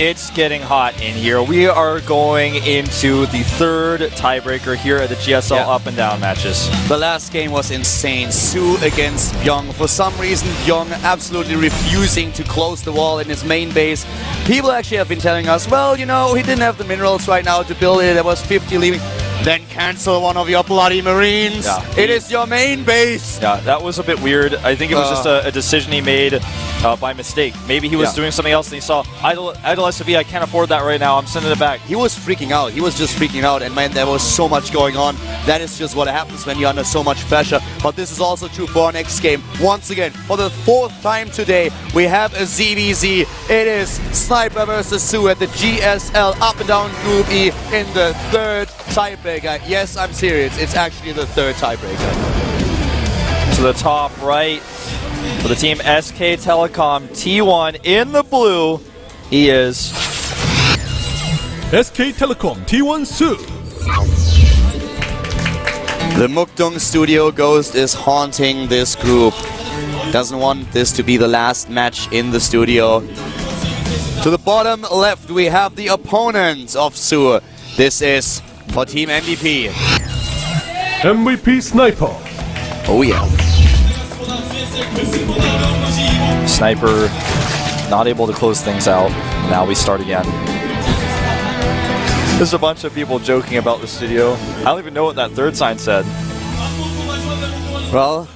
It's getting hot in here. We are going into the third tiebreaker here at the GSL up and down matches. The last game was insane. Su against Byung. For some reason, Byung absolutely refusing to close the wall in his main base. People actually have been telling us, well, you know, he didn't have the minerals right now to build it. There was 50 leaving. Then cancel one of your bloody Marines. Yeah. It is your main base. Yeah, that was a bit weird. I think it was just a decision he made by mistake. Maybe he was doing something else and he saw, idle SV, I can't afford that right now. I'm sending it back. He was freaking out. He was just freaking out. And man, there was so much going on. That is just what happens when you're under so much pressure. But this is also true for our next game. Once again, for the 4th time today, we have a ZVZ. It is Sniper versus Su at the GSL Up and Down Group E in the 3rd tiebreaker. Yes, I'm serious. It's actually the 3rd tiebreaker. To the top right for the team SK Telecom T1 in the blue. He is SK Telecom T1 Su. The Mukdong Studio Ghost is haunting this group. Doesn't want this to be the last match in the studio. To the bottom left, we have the opponent of Su. This is for Team MVP. MVP Sniper. Oh yeah. Sniper not able to close things out. Now we start again. There's a bunch of people joking about the studio. I don't even know what that 3rd sign said. Well,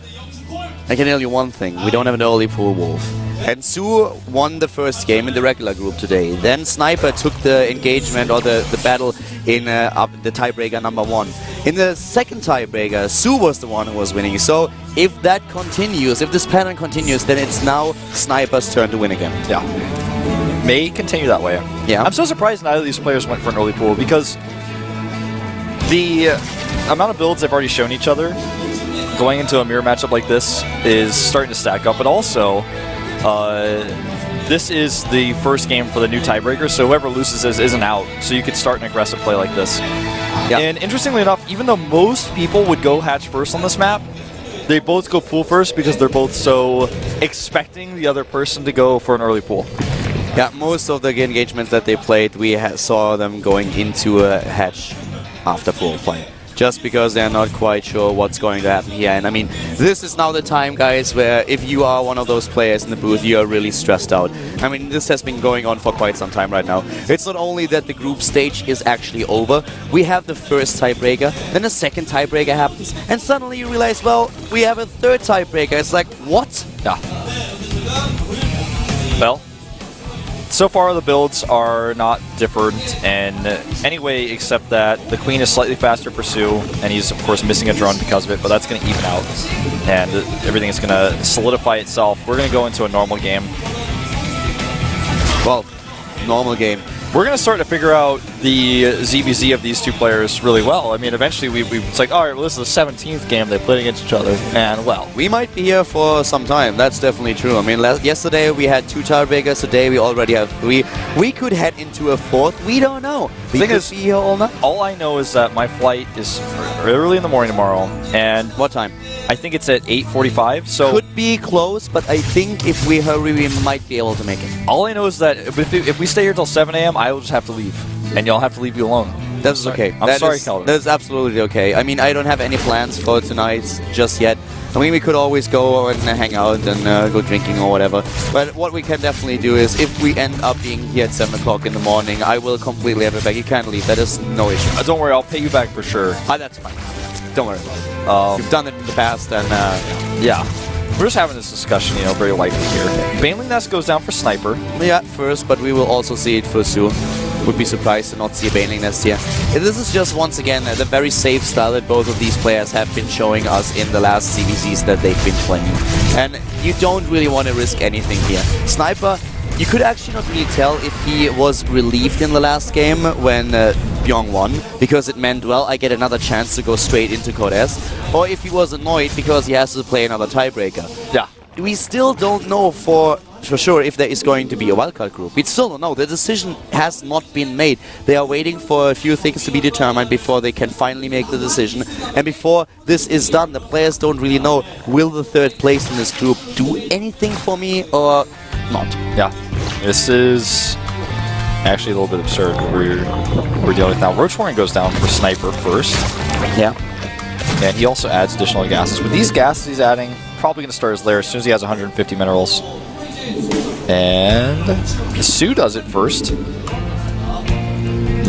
I can tell you one thing. We don't have an early pool wolf. And Su won the first game in the regular group today. Then Sniper took the engagement or the battle in the tiebreaker number 1. In the 2nd tiebreaker, Su was the one who was winning. So if that continues, if this pattern continues, then it's now Sniper's turn to win again. Yeah. May continue that way. Yeah. I'm so surprised neither of these players went for an early pool because the amount of builds they've already shown each other going into a mirror matchup like this is starting to stack up, but also this is the first game for the new tiebreaker, so whoever loses isn't out, so you could start an aggressive play like this. Yeah. And interestingly enough, even though most people would go hatch first on this map, they both go pool first because they're both so expecting the other person to go for an early pool. Yeah, most of the engagements that they played, we saw them going into a hatch after pool play. Just because they're not quite sure what's going to happen here. And I mean, this is now the time, guys, where if you are one of those players in the booth, you are really stressed out. I mean, this has been going on for quite some time right now. It's not only that the group stage is actually over, we have the 1st tiebreaker, then the 2nd tiebreaker happens, and suddenly you realize, well, we have a 3rd tiebreaker. It's like, what? Yeah. Well, so far the builds are not different in any way except that the Queen is slightly faster for Su, and he's of course missing a drone because of it, but that's going to even out, and everything is going to solidify itself. We're going to go into a normal game. Well, normal game. We're going to start to figure out the ZVZ of these two players really well. I mean, eventually it's like, all right, well, this is the 17th game they played against each other, and well. We might be here for some time. That's definitely true. I mean, yesterday we had 2 tiebreakers. Today we already have 3. We could head into a 4th. We don't know. We could be here all night. All I know is that my flight is early in the morning tomorrow, and what time? I think it's at 8:45. So could be close, but I think if we hurry, we might be able to make it. All I know is that if we stay here till 7 a.m., I will just have to leave, and y'all have to leave you alone. That's okay. I'm sorry, Calvin. That's absolutely okay. I mean, I don't have any plans for tonight just yet. I mean, we could always go and hang out and go drinking or whatever. But what we can definitely do is, if we end up being here at 7 o'clock in the morning, I will completely have it back. You can't leave. That is no issue. Don't worry, I'll pay you back for sure. That's fine. Don't worry about it. You've done it in the past, and yeah. We're just having this discussion, you know, very lightly here. Baneling Nest goes down for Sniper. Yeah, first, but we will also see it for Su. Would be surprised to not see a Baneling Nest here. This is just, once again, the very safe style that both of these players have been showing us in the last CVZs that they've been playing. And you don't really want to risk anything here. Sniper, you could actually not really tell if he was relieved in the last game when Byung won, because it meant, well, I get another chance to go straight into Cortez, or if he was annoyed because he has to play another tiebreaker. Yeah. We still don't know for sure if there is going to be a wildcard group. We still don't know. The decision has not been made. They are waiting for a few things to be determined before they can finally make the decision. And before this is done, the players don't really know, will the 3rd place in this group do anything for me or not? Yeah. This is actually a little bit absurd what we're dealing with now. Roach Warren goes down for Sniper first. Yeah. And he also adds additional gases. With these gases he's adding, probably going to start his lair as soon as he has 150 minerals. And Sue does it first.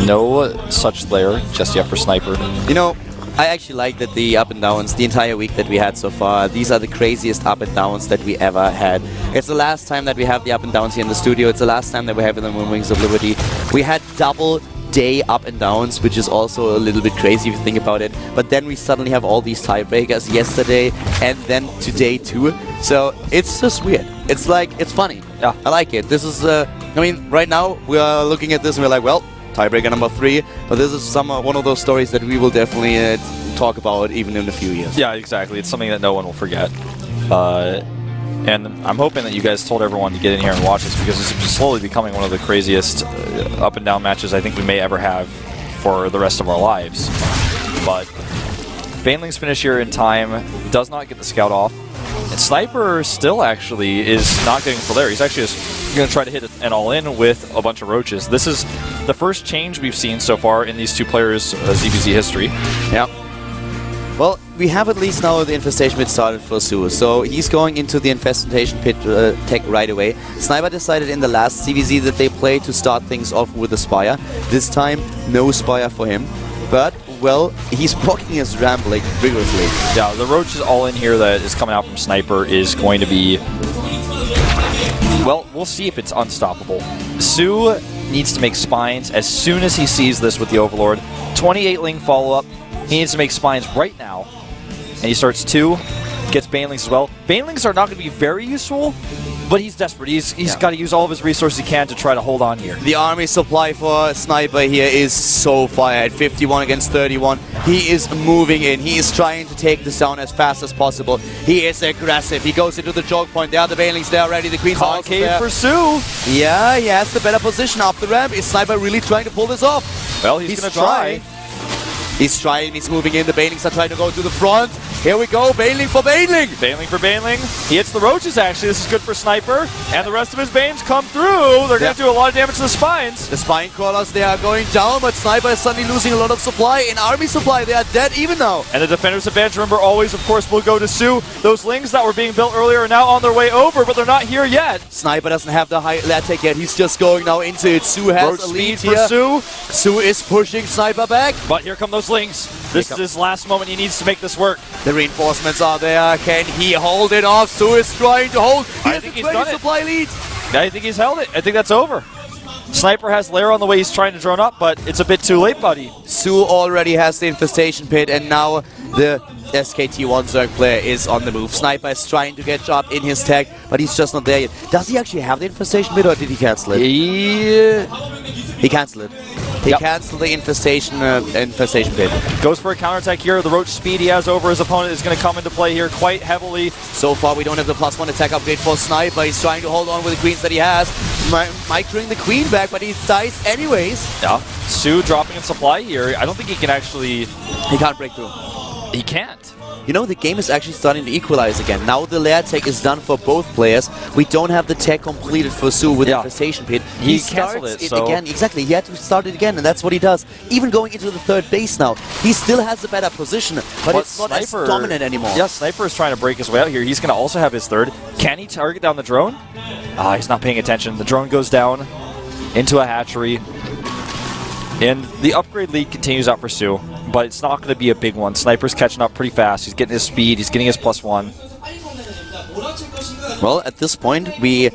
No such lair just yet for Sniper. You know, I actually like that the up and downs, the entire week that we had so far, these are the craziest up and downs that we ever had. It's the last time that we have the up and downs here in the studio. It's the last time that we have in the Wings of Liberty. We had double day up and downs, which is also a little bit crazy if you think about it. But then we suddenly have all these tiebreakers yesterday and then today too. So it's just weird. It's like, it's funny. Yeah. I like it. This is, I mean, right now we are looking at this and we're like, well, tiebreaker number 3, but this is one of those stories that we will definitely talk about even in a few years. Yeah, exactly. It's something that no one will forget. And I'm hoping that you guys told everyone to get in here and watch this because it's slowly becoming one of the craziest up and down matches I think we may ever have for the rest of our lives. But Baneling's finish here in time does not get the scout off. And Sniper still actually is not getting full there. He's actually just going to try to hit an all-in with a bunch of roaches. This is the first change we've seen so far in these two players' ZBZ history. Yeah. Well, we have at least now the infestation pit started for Sue, so he's going into the infestation pit tech right away. Sniper decided in the last CVZ that they played to start things off with a Spire. This time, no Spire for him, but well, he's blocking his ramp like vigorously. Yeah, the roaches all in here that is coming out from Sniper is going to be, well, we'll see if it's unstoppable. Sue needs to make spines as soon as he sees this with the Overlord. 28 Ling follow-up. He needs to make spines right now. And he starts 2, gets Banelings as well. Banelings are not going to be very useful, but he's desperate. He's got to use all of his resources he can to try to hold on here. The army supply for Sniper here is so far at 51 against 31. He is moving in. He is trying to take this down as fast as possible. He is aggressive. He goes into the choke point. There are the Banelings there already. The Queen's also there. for Sue. Yeah, he has the better position up the ramp. Is Sniper really trying to pull this off? Well, he's going to try. He's trying, he's moving in, the Banelings are trying to go to the front. Here we go, Baneling for Baneling! Baneling for Baneling. He hits the roaches, actually. This is good for Sniper. And the rest of his Banes come through. They're going to do a lot of damage to the spines. The spine crawlers, they are going down, but Sniper is suddenly losing a lot of supply. In army supply, they are dead even now. And the defender's advantage, remember, always, of course, will go to Sue. Those Lings that were being built earlier are now on their way over, but they're not here yet. Sniper doesn't have the high latte yet. He's just going now into it. Sue has Roach a lead speed here. for Sue. Sue is pushing Sniper back. But here come those Lings. This is his last moment. He needs to make this work. The reinforcements are there. Can he hold it off? Sue is trying to hold. I think he's done it. Supply lead. I think he's held it. I think that's over. Sniper has Lair on the way. He's trying to drone up, but it's a bit too late, buddy. Sue already has the infestation pit, and now the SKT1 Zerg player is on the move. Sniper is trying to get up in his tag, but he's just not there yet. Does he actually have the infestation pit, or did he cancel it? He canceled it. He canceled the infestation pit. Goes for a counterattack here. The Roach speed he has over his opponent is going to come into play here quite heavily. So far, we don't have the +1 attack upgrade for Sniper. He's trying to hold on with the queens that he has. Might bring the queen back, but he dies anyways. Yeah. Sue dropping in supply here. I don't think he can actually... He can't break through. He can't. You know, the game is actually starting to equalize again. Now the lair tech is done for both players. We don't have the tech completed for Sue with the infestation pit. He starts it again. Exactly, he had to start it again, and that's what he does. Even going into the third base now, he still has a better position, but it's not as dominant anymore. Yeah, Sniper is trying to break his way out here. He's going to also have his third. Can he target down the drone? Ah, he's not paying attention. The drone goes down into a hatchery. And the upgrade lead continues out for Sue, but it's not going to be a big one. Sniper's catching up pretty fast. He's getting his speed. He's getting his +1. Well, at this point, the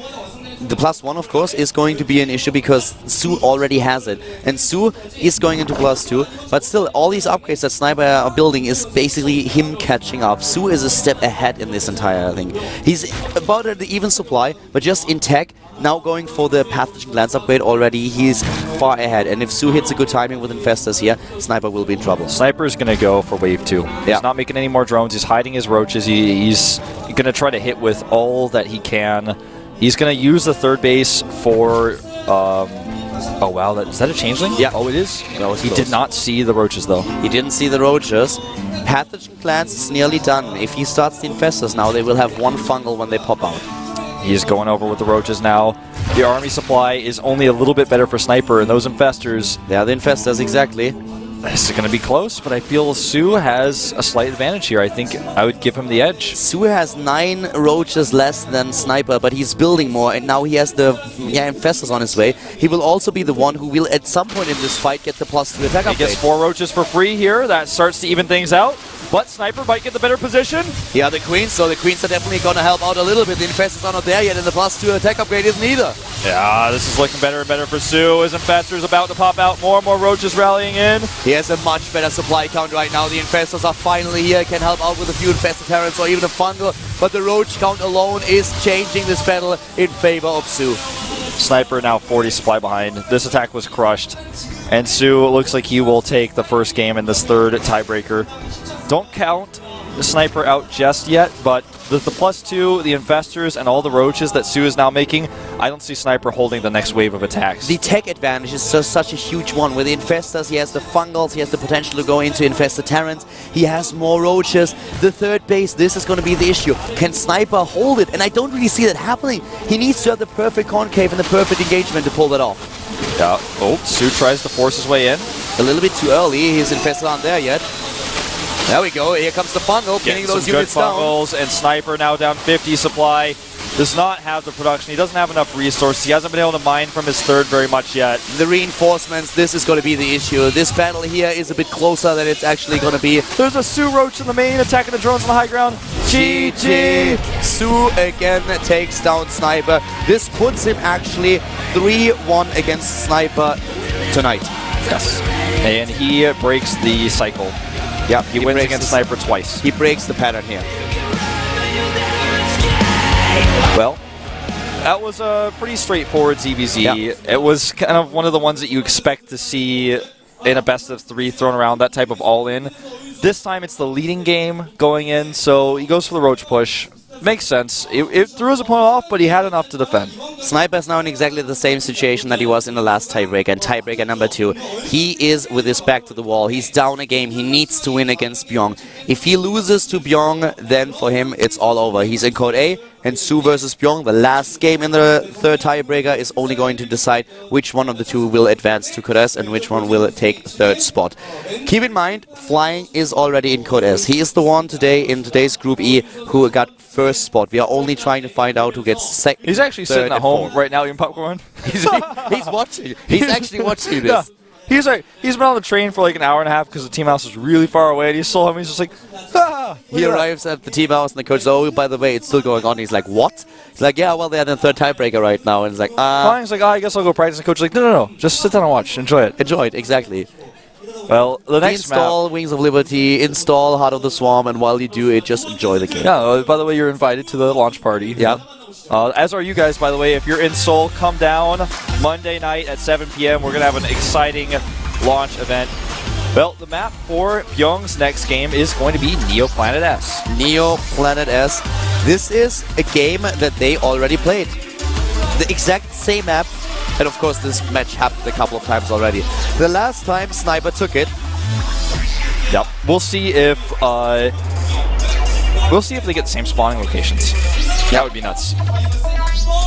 +1, of course, is going to be an issue because Sue already has it. And Sue is going into +2, but still, all these upgrades that Sniper are building is basically him catching up. Sue is a step ahead in this entire thing. He's about at the even supply, but just in tech. Now going for the Pathogen Glance upgrade already, he's far ahead. And if Sue hits a good timing with Infestors here, Sniper will be in trouble. Sniper is going to go for wave 2. He's not making any more drones. He's hiding his roaches. He's going to try to hit with all that he can. He's going to use the third base for... oh, wow. Is that a changeling? Yeah. Oh, it is? No, he did not see the roaches, though. He didn't see the roaches. Pathogen Glance is nearly done. If he starts the Infestors now, they will have one fungal when they pop out. He's going over with the roaches now. the army supply is only a little bit better for Sniper, and those infestors. Yeah, the infestors, exactly. This is going to be close, but I feel Sue has a slight advantage here. I think I would give him the edge. Sue has 9 roaches less than Sniper, but he's building more, and now he has the infestors on his way. He will also be the one who will, at some point in this fight, get the +2 attack upgrade. He gets 4 roaches for free here. That starts to even things out. But Sniper might get the better position. Yeah, the Queens, so the Queens are definitely going to help out a little bit. The infestors are not there yet, and the +2 attack upgrade isn't either. Yeah, this is looking better and better for Sue. His infestors about to pop out. More and more roaches rallying in. He has a much better supply count right now. The infestors are finally here, can help out with a few infested terrans or even a fungal, but the roach count alone is changing this battle in favor of Sue. Sniper now 40 supply behind. This attack was crushed. And Sue looks like he will take the first game in this third tiebreaker. Don't count the Sniper out just yet, but with the +2, the infestors, and all the roaches that Sue is now making, I don't see Sniper holding the next wave of attacks. The tech advantage is just such a huge one. With the infestors, he has the fungals, he has the potential to go into infested terrans, he has more roaches. The third base, this is going to be the issue. Can Sniper hold it? And I don't really see that happening. He needs to have the perfect concave and the perfect engagement to pull that off. Yeah. Oh, Sue tries to force his way in. A little bit too early. His infestors aren't there yet. There we go. Here comes the fungal, pinning those units down. Fungals, and Sniper now down 50 supply. Does not have the production. He doesn't have enough resources. He hasn't been able to mine from his third very much yet. The reinforcements, this is going to be the issue. This battle here is a bit closer than it's actually going to be. There's a Sue Roach in the main, attacking the drones on the high ground. GG! Sue again takes down Sniper. This puts him actually 3-1 against Sniper tonight. Yes. And he breaks the cycle. Yeah, he wins against Sniper twice. He breaks the pattern here. Well, that was a pretty straightforward ZVZ. Yeah. It was kind of one of the ones that you expect to see in a best-of-3 thrown around, that type of all-in. This time it's the leading game going in, so he goes for the roach push. Makes sense. It threw his opponent off, but he had enough to defend. Sniper is now in exactly the same situation that he was in the last tiebreaker, and tiebreaker number 2. He is with his back to the wall. He's down a game. He needs to win against Byung. If he loses to Byung, then for him it's all over. He's in Code A, and Sue versus Byung, the last game in the third tiebreaker, is only going to decide which one of the two will advance to Code S and which one will take third spot. Keep in mind, Flying is already in Code S. He is the one today in today's Group E who got first spot. We are only trying to find out who gets second. He's actually sitting at home right now eating popcorn. He's watching. He's actually watching this. Yeah. He's been on the train for like an hour and a half because the team house is really far away, and he saw him. He's just like, ah! He arrives at the team house, and the coach says, "Oh, by the way, it's still going on." He's like, "What?" He's like, "Yeah, well, they're in the third tiebreaker right now." And he's like, Flying's like, I guess I'll go practice. And the coach is like, no, just sit down and watch. Enjoy it. Enjoy it, exactly. Well, the next install map, Wings of Liberty, install Heart of the Swarm, and while you do it, just enjoy the game. Yeah, by the way, you're invited to the launch party. Yeah. As are you guys, by the way. If you're in Seoul, come down Monday night at 7 p.m. We're going to have an exciting launch event. Well, the map for Byung's next game is going to be Neo Planet S. Neo Planet S. This is a game that they already played. The exact same map. And of course, this match happened a couple of times already. The last time, Sniper took it. Yep. We'll see if they get the same spawning locations. That would be nuts.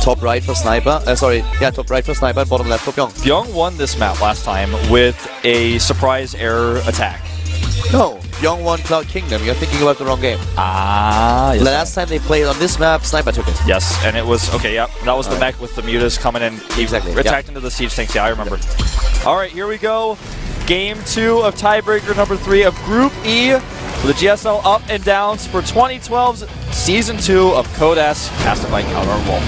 Top right for Sniper. Top right for Sniper and bottom left for Byung. Byung won this map last time with a surprise error attack. No, Byung won Cloud Kingdom. You're thinking about the wrong game. Yes. The last time they played on this map, Sniper took it. Yes, and it was, okay, yep. That was the mech with the mutas coming in. Exactly. Attacked into the siege tanks. Yeah, I remember. All right, here we go. Game 2 of tiebreaker number 3 of Group E for the GSL up and downs for 2012's Season 2 of Code S, casted by Counter Wolf.